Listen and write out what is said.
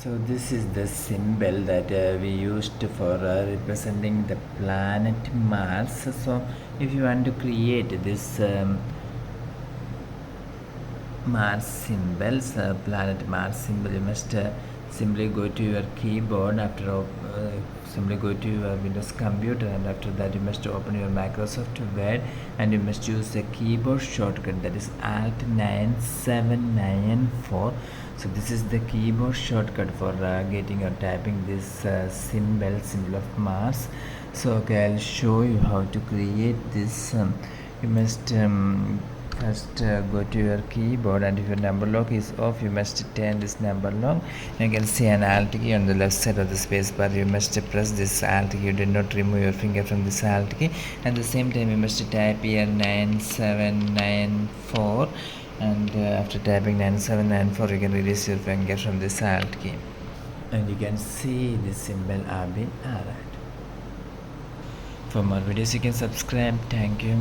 So this is the symbol that we used for representing the planet Mars. So if you want to create this Mars symbols, planet Mars symbol, you must simply go to your keyboard. Simply go to your Windows computer, and after that you must open your Microsoft Word, and you must use a keyboard shortcut, that is Alt 9794. So this is the keyboard shortcut for getting or typing this symbol of Mars. So okay, I'll show you how to create this. You must first go to your keyboard, and if your number lock is off, you must turn this number lock. You can see an alt key on the left side of the space bar. You must press this alt key. You do not remove your finger from this alt key. At the same time, you must type here 9794, and after typing 9794, you can release your finger from this alt key, and you can see this symbol have been added. For more videos, you can subscribe. Thank you.